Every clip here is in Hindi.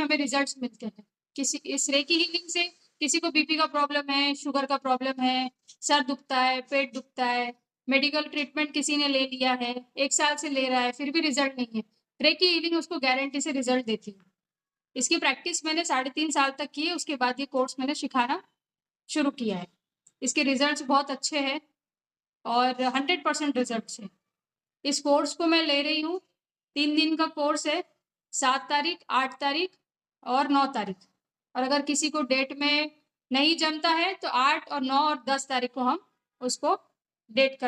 हमें रिजल्ट्स मिलते हैं। किसी इस रेकी हीलिंग से किसी को बीपी का प्रॉब्लम है, शुगर का प्रॉब्लम है, सर दुखता है, पेट दुखता है, मेडिकल ट्रीटमेंट किसी ने ले लिया है, 1 साल से ले रहा है, फिर भी रिजल्ट नहीं है, रेकी हीलिंग उसको गारंटी से रिजल्ट देती है। इसकी प्रैक्टिस मैंने 3.5 साल तक की है, उसके बाद ये कोर्स मैंने सिखाना शुरू किया है। इसके रिजल्ट्स बहुत अच्छे हैं और 100% रिजल्ट्स हैं। इस कोर्स को मैं ले रही हूँ, 3 दिन का कोर्स है, 7 तारीख, 8 तारीख और 9 तारीख। और अगर किसी को डेट में नहीं जमता है तो 8 और 9 और 10 तारीख को हम उसको डेट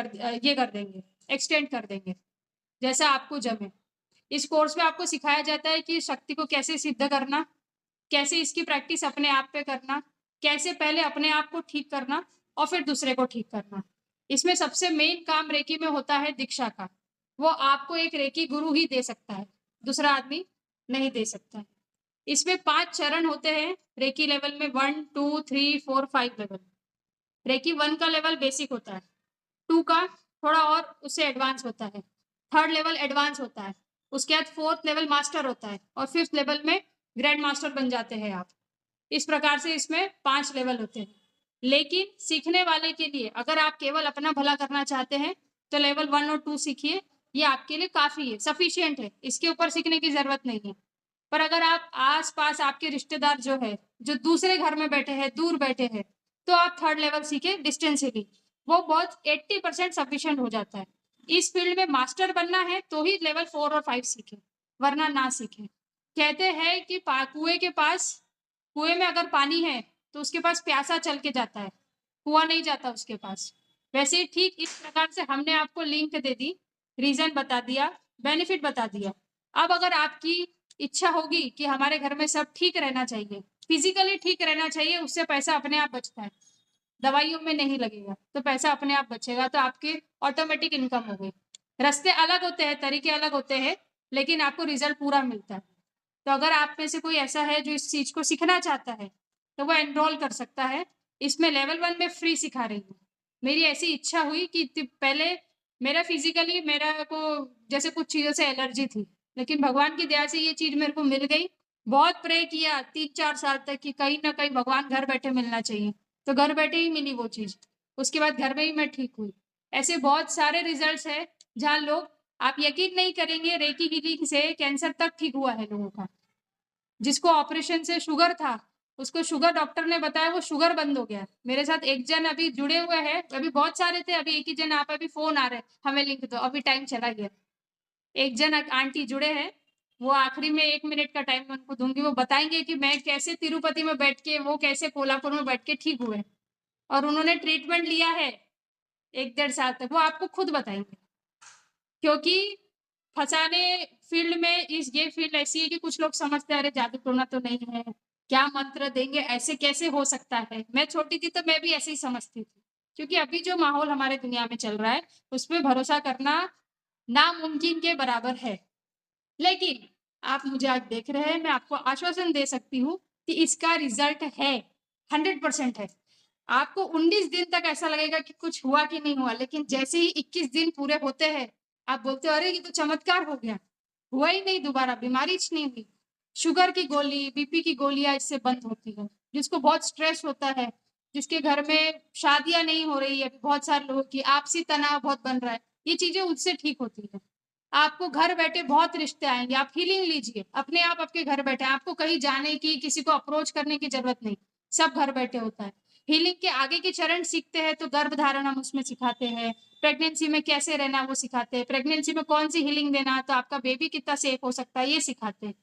ये कर देंगे, एक्सटेंड कर देंगे, जैसा आपको जमे। इस कोर्स में आपको सिखाया जाता है कि शक्ति को कैसे सिद्ध करना, कैसे इसकी प्रैक्टिस अपने आप पे करना, कैसे पहले अपने आप को ठीक करना और फिर दूसरे को ठीक करना। इसमें सबसे मेन काम रेकी में होता है दीक्षा का। वो आपको एक रेकी गुरु ही दे सकता है, दूसरा आदमी नहीं दे सकता है। इसमें 5 चरण होते हैं रेकी लेवल में, 1, 2, 3, 4, 5 लेवल। रेकी 1 का लेवल बेसिक होता है, 2 का थोड़ा और उससे एडवांस होता है, 3rd लेवल एडवांस होता है, उसके बाद 4th लेवल मास्टर होता है और 5th लेवल में ग्रैंड मास्टर बन जाते हैं आप। इस प्रकार से इसमें 5 लेवल होते हैं। लेकिन सीखने वाले के लिए अगर आप केवल अपना भला करना चाहते हैं तो लेवल 1 और 2 सीखिए, ये आपके लिए काफी है, सफिशियंट है, इसके ऊपर सीखने की जरूरत नहीं है। पर अगर आप आस-पास आपके रिश्तेदार जो है, जो दूसरे घर में बैठे हैं, दूर बैठे हैं, तो आप 3rd लेवल सीखे डिस्टेंसली, वो बहुत 80% सफिशिएंट हो जाता है। इस फील्ड में मास्टर बनना है तो ही लेवल 4 और 5 सीखें, वरना ना सीखें। कहते हैं कि कुएं में अगर पानी है तो उसके पास प्यासा चल के जाता है, कुआं नहीं जाता उसके पास। वैसे ही ठीक इस प्रकार से हमने आपको लिंक दे दी, रीजन बता दिया, बेनिफिट बता दिया। अब अगर आपकी इच्छा होगी कि हमारे घर में सब ठीक रहना चाहिए, फिजिकली ठीक रहना चाहिए, उससे पैसा अपने आप बचता है, दवाइयों में नहीं लगेगा तो पैसा अपने आप बचेगा, तो आपके ऑटोमेटिक इनकम हो गई। रास्ते अलग होते हैं, तरीके अलग होते हैं, लेकिन आपको रिजल्ट पूरा मिलता है। तो अगर आप में से कोई ऐसा है जो इस चीज को सीखना चाहता है तो वो एनरोल कर सकता है। इसमें लेवल 1 में फ्री सिखा रही हूँ। मेरी ऐसी इच्छा हुई कि पहले मेरा फिजिकली मेरा को जैसे कुछ चीजों से एलर्जी थी, लेकिन भगवान की दया से ये चीज मेरे को मिल गई। बहुत प्रे किया 3-4 साल तक कि कहीं ना कहीं भगवान घर बैठे मिलना चाहिए, तो घर बैठे ही मिली वो चीज। उसके बाद घर में ही मैं ठीक हुई। ऐसे बहुत सारे रिजल्ट्स है जहाँ लोग, आप यकीन नहीं करेंगे, रेकी हीलिंग से कैंसर तक ठीक हुआ है लोगों का। जिसको ऑपरेशन से शुगर था, उसको शुगर डॉक्टर ने बताया वो शुगर बंद हो गया। मेरे साथ एक जन अभी जुड़े हुए हैं, अभी बहुत सारे थे, अभी एक ही जन, आप अभी फोन आ रहे हमें लिंक दो, अभी टाइम चला गया। एक जन आंटी जुड़े हैं, वो आखिरी में 1 मिनट का टाइम उनको दूंगी, वो बताएंगे कि मैं कैसे तिरुपति में बैठ के, वो कैसे कोल्हापुर में बैठ के ठीक हुए और उन्होंने ट्रीटमेंट लिया है 1-1.5 साल तक, वो आपको खुद बताएंगे। क्योंकि फंसाने फील्ड में ये फील्ड ऐसी है कि कुछ लोग समझते हैं अरे जादू टोना तो नहीं है, क्या मंत्र देंगे, ऐसे कैसे हो सकता है। मैं छोटी थी तो मैं भी ऐसे ही समझती थी, क्योंकि अभी जो माहौल हमारे दुनिया में चल रहा है उसमें भरोसा करना नामुमकिन के बराबर है। लेकिन आप मुझे आज देख रहे हैं, मैं आपको आश्वासन दे सकती हूँ कि इसका रिजल्ट है, 100% है। आपको 19 दिन तक ऐसा लगेगा कि कुछ हुआ कि नहीं हुआ, लेकिन जैसे ही 21 दिन पूरे होते हैं आप बोलते हो अरे ये तो चमत्कार हो गया, हुआ ही नहीं, दोबारा बीमारी नहीं हुई। शुगर की गोली, बीपी की गोलियां इससे बंद होती है। जिसको बहुत स्ट्रेस होता है, जिसके घर में शादियां नहीं हो रही है, बहुत सारे लोगों की आपसी तनाव बहुत बन रहा है, ये चीजें उससे ठीक होती है। आपको घर बैठे बहुत रिश्ते आएंगे, आप हीलिंग लीजिए अपने आप, आपके घर बैठे, आपको कहीं जाने की, किसी को अप्रोच करने की जरूरत नहीं, सब घर बैठे होता है। हीलिंग के आगे के चरण सीखते हैं तो गर्भधारण हम उसमें सिखाते हैं, प्रेगनेंसी में कैसे रहना वो सिखाते हैं, प्रेगनेंसी में कौन सी हीलिंग देना तो आपका बेबी कितना सेफ हो सकता है ये सिखाते हैं।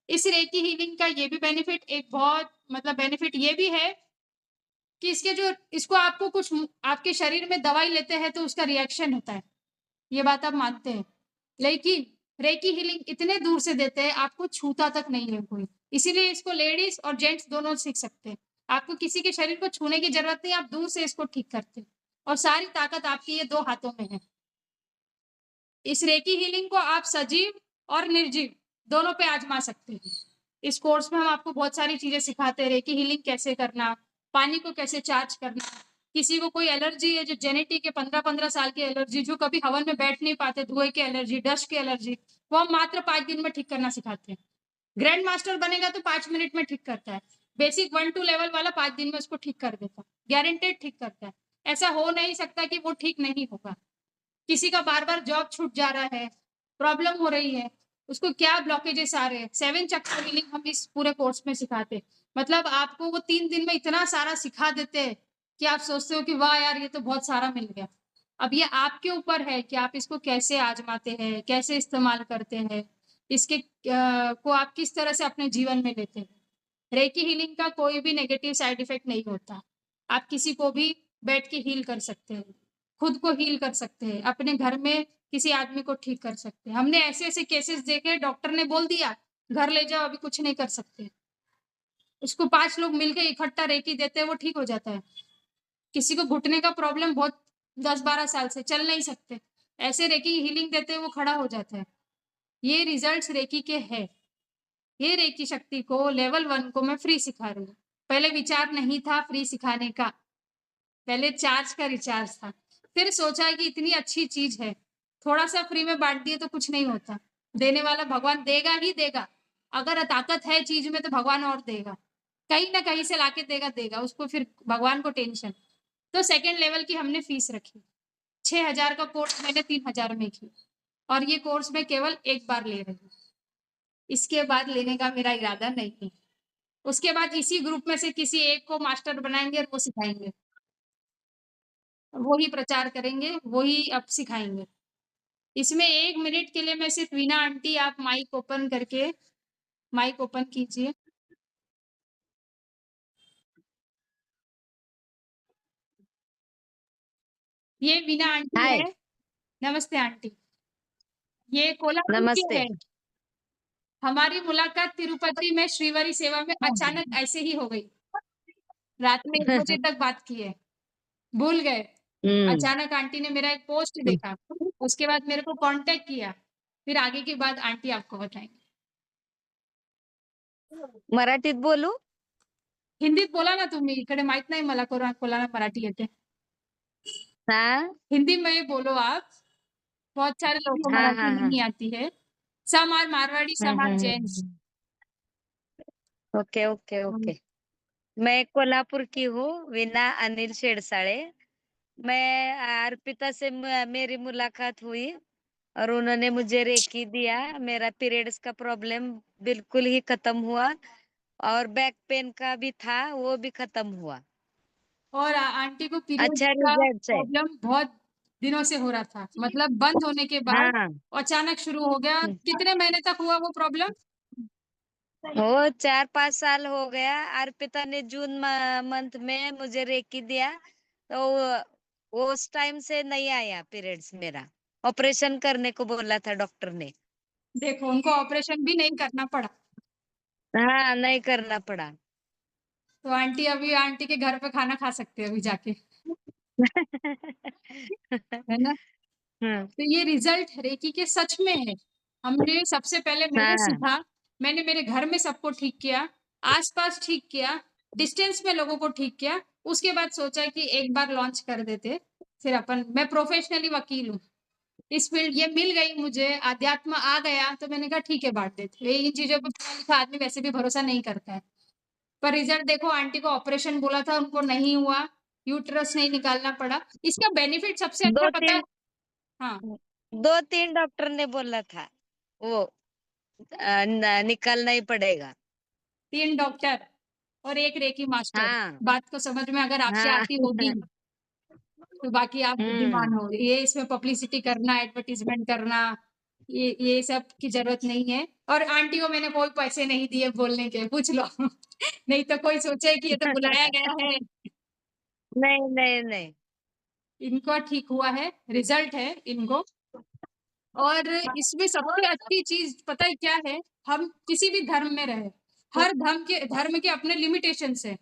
इस रेकी हीलिंग का ये भी बेनिफिट, एक बहुत मतलब बेनिफिट ये भी है कि इसके जो इसको आपको कुछ आपके शरीर में दवाई लेते हैं तो उसका रिएक्शन होता है, ये बात आप मानते हैं, लेकिन रेकी हीलिंग इतने दूर से देते हैं आपको छूता तक नहीं है कोई। इसीलिए इसको लेडीज और जेंट्स दोनों सीख सकते हैं। आपको किसी के शरीर को छूने की जरूरत नहीं, आप दूर से इसको ठीक करते हैं और सारी ताकत आपकी ये 2 हाथों में है। इस रेकी हीलिंग को आप सजीव और निर्जीव दोनों पे आजमा सकते हैं। इस कोर्स में हम आपको बहुत सारी चीजें सिखाते हैं, रेकी हीलिंग कैसे करना, पानी को कैसे चार्ज करना, किसी को कोई एलर्जी है जो जेनेटिक है, 15-15 साल की एलर्जी, जो कभी हवन में बैठ नहीं पाते, धुएं की एलर्जी, डस्ट की एलर्जी, वो हम मात्र 5 दिन में ठीक करना सिखाते हैं। ग्रैंड मास्टर बनेगा तो 5 मिनट में ठीक करता है। बेसिक 1-2 लेवल वाला 5 दिन में उसको ठीक कर देता है, गारंटेड ठीक करता है। ऐसा हो नहीं सकता कि वो ठीक नहीं होगा। किसी का बार-बार जॉब छूट जा रहा है, प्रॉब्लम हो रही है, उसको क्या ब्लॉकेजेस आ रहे हैं, 7 चक्र हीलिंग हम इस पूरे कोर्स में सिखाते हैं। मतलब आपको वो 3 दिन में इतना सारा सिखा देते हैं कि आप सोचते हो कि वाह यार ये तो बहुत सारा मिल गया। अब ये आपके ऊपर है कि आप इसको कैसे आजमाते हैं, कैसे इस्तेमाल करते हैं, इसके को आप किस तरह से अपने जीवन में लेते हैं। रेकी हीलिंग का कोई भी नेगेटिव साइड इफेक्ट नहीं होता। आप किसी को भी बैठ के हील कर सकते हैं, खुद को हील कर सकते हैं, अपने घर में किसी आदमी को ठीक कर सकते हैं। हमने ऐसे-ऐसे केसेस देखे, डॉक्टर ने बोल दिया, घर ले जाओ अभी कुछ नहीं कर सकते। उसको 5 लोग मिलके इकट्ठा रेकी देते हैं, वो ठीक हो जाता है। किसी को घुटने का प्रॉब्लम बहुत 10-12 साल से चल नहीं सकते, ऐसे रेकी हीलिंग देते हैं वो खड़ा हो जाता है। ये रिजल्ट्स रेकी के हैं। ये रेकी शक्ति को लेवल 1 को मैं फ्री सिखा रही हूँ। पहले विचार नहीं था फ्री सिखाने का, पहले चार्ज का रिचार्ज था। फिर सोचा कि इतनी अच्छी चीज़ है, थोड़ा-सा फ्री में बाँट दिए तो कुछ नहीं होता। देने वाला भगवान देगा ही देगा। अगर ताकत है चीज़ में तो भगवान और देगा। कहीं न कहीं से लाके देगा, देगा। उसको फिर भगवान को टेंशन। तो सेकंड लेवल की हमने फीस रखी। 6,000 का कोर्स मैंने 3,000 में की और ये कोर्स मैं केवल 1 बार ले रही हूँ। इसके बाद लेने का मेरा इरादा नहीं है। उसके बाद इसी ग्रुप में से किसी एक को मास्टर बनाएँगे और वो सिखाएँगे। वो ही प्रचार करेंगे, वो ही अब सिखाएँगे। इसमें 1 मिनट के लिए मैं सिर्फ़ वीना आंटी आप माइक ओपन कीजिए। ये वीना आंटी हाय। है। नमस्ते आंटी। ये कोल्हापुर की नमस्ते। है। हमारी मुलाकात तिरुपति में श्रीवारी सेवा में अचानक ऐसे ही हो गई। रात में 1 बजे तक बात की है। भूल गए। हम्म अचानक आंटी ने मेरा एक पोस्ट देखा, उसके बाद मेरे को कॉन्टैक्ट किया, फिर आगे की बात आंटी आपको बताएँगी। मराठीत बोलू? हिंदीत बोला ना तुम्ही, इकडे माहीत नाही मला कोणाला मराठी येते. हाँ हिंदी में बोलो आप, बहुत सारे लोगों को हाँ मराठी हाँ हाँ। नहीं आती है। Some are Marwari, some are gents. Hmm. Okay okay हुँ, ओके। मैं कोल्हापुर की हूँ, वीना अनिल शेड़साळे। मैं अर्पिता से मेरी मुलाकात हुई और उन्होंने मुझे रेकी दिया। मेरा पीरियड्स का प्रॉब्लम बिल्कुल ही खत्म हुआ और बैक पेन का भी था, वो भी खत्म हुआ। और आंटी को पीरियड्स अच्छा का रिजल्ट्स है। प्रॉब्लम बहुत दिनों से हो रहा था, मतलब बंद होने के बाद हाँ। अचानक शुरू हो गया। कितने महीने तक हुआ वो प्रॉब्लम? वो 4-5 साल हो गया। अर्पिता ने जून मंथ में मुझे रेकी दिया, तो उस टाइम से नहीं आया पीरियड्स मेरा। ऑपरेशन करने को बोला था डॉक्टर ने। देखो उनको ऑपरेशन भी नहीं करना पड़ा। हाँ, नहीं करना पड़ा। तो आंटी अभी आंटी के घर पे खाना खा सकते हैं अभी जाके, है ना? हुँ, तो ये रिज़ल्ट रेकी के सच में है। हमने सबसे पहले मैंने हाँ। सीखा, मैंने मेरे घर में सबको ठीक किया, आस-पास ठीक किया, डिस्टेंस में लोगों को ठीक किया, उसके बाद सोचा कि एक बार लॉन्च कर देते, फिर अपन मैं प्रोफ़ेशनली वकील हूँ। इस फ़ील्ड ये मिल गई मुझे, अध्यात्म आ गया, तो मैंने कहा ठीक है बाँट देते हैं। इन चीज़ों पे पढ़ा-लिखा आदमी वैसे भी भरोसा नहीं करता है। पर रिज़ल्ट देखो आंटी को ऑपरेशन बोला था, उनको नहीं हुआ, यूटेरस नहीं निकालना पड़ा। इसका बेनिफिट सबसे अच्छा पता है? 2-3 हाँ। 2-3 डॉक्टर ने बोला था, वो न निकालना ही पड़ेगा। 3 डॉक्टर और 1 रेकी मास्टर। हाँ, बात को समझ में अगर आपके हाँ। आती होगी, तो बाकी आप बुद्धिमान हुँ। हो। ये इसमें पब्लिसिटी करना, एडवर्टाइज़मेंट करना, ये सब की ज़रूरत नहीं है और आंटी को मैंने कोई पैसे नहीं दिए बोलने के, पूछ लो। नहीं तो कोई सोचे कि ये तो बुलाया गया है। नहीं, नहीं, नहीं। इनका ठीक हुआ है, रिज़ल्ट है इनको और इसमें सबसे अच्छी चीज़ पता है क्या है? हम किसी भी धर्म में रहें, हर धर्म के अपने लिमिटेशंस हैं।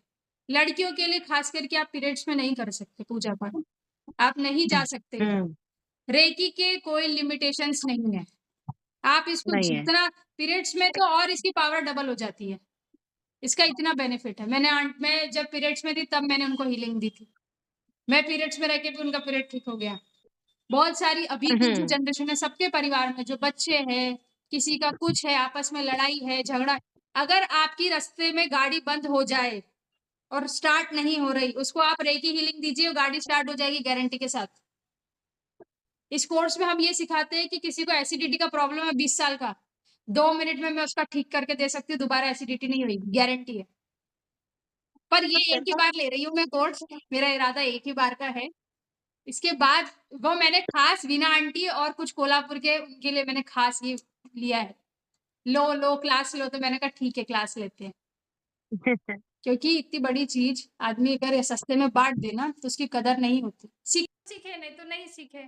लड़कियों के लिए ख़ास करके आप पीरियड्स में नहीं कर सकते पूजा-पाठ, आप नहीं जा सकते। हुँ, रेकी के कोई लिमिटेशंस नहीं है। आप इसको नहीं है। जितना पीरियड्स में तो और इसकी पावर डबल हो जाती है। इसका इतना बेनिफिट है। मैं जब पीरियड्स में थी तब मैंने उनको हीलिंग दी थी। मैं पीरियड्स में रह के भी उनका पीरियड ठीक हो गया। बहुत सारी अभी की जो हुँ, जनरेशन है सबके परिवार में जो बच्चे हैं, किसी का कुछ है, आपस में लड़ाई है, झगड़ा है, अगर आपकी रास्ते में गाड़ी बंद हो जाए और स्टार्ट नहीं हो रही, उसको आप रेकी हीलिंग दीजिए, गाड़ी स्टार्ट हो जाएगी गारंटी के साथ। इस कोर्स में हम ये सिखाते हैं कि किसी को एसिडिटी का प्रॉब्लम है 20 साल का, 2 मिनट में मैं उसका ठीक करके दे सकती हूँ, दोबारा एसिडिटी नहीं होगी, गारंटी है। पर ये एक ही बार ले रही हूँ मैं कोर्स, मेरा इरादा एक ही बार का है। इसके बाद वो मैंने खास वीना आंटी और कुछ कोल्हापुर के उनके लिए मैंने खास ये लिया है। लो क्लास लो, तो मैंने कहा ठीक है क्लास लेते हैं। क्योंकि इतनी बड़ी चीज़ आदमी अगर सस्ते में बाँट दे ना, तो उसकी कदर नहीं होती। सीखे नहीं तो नहीं सीखे।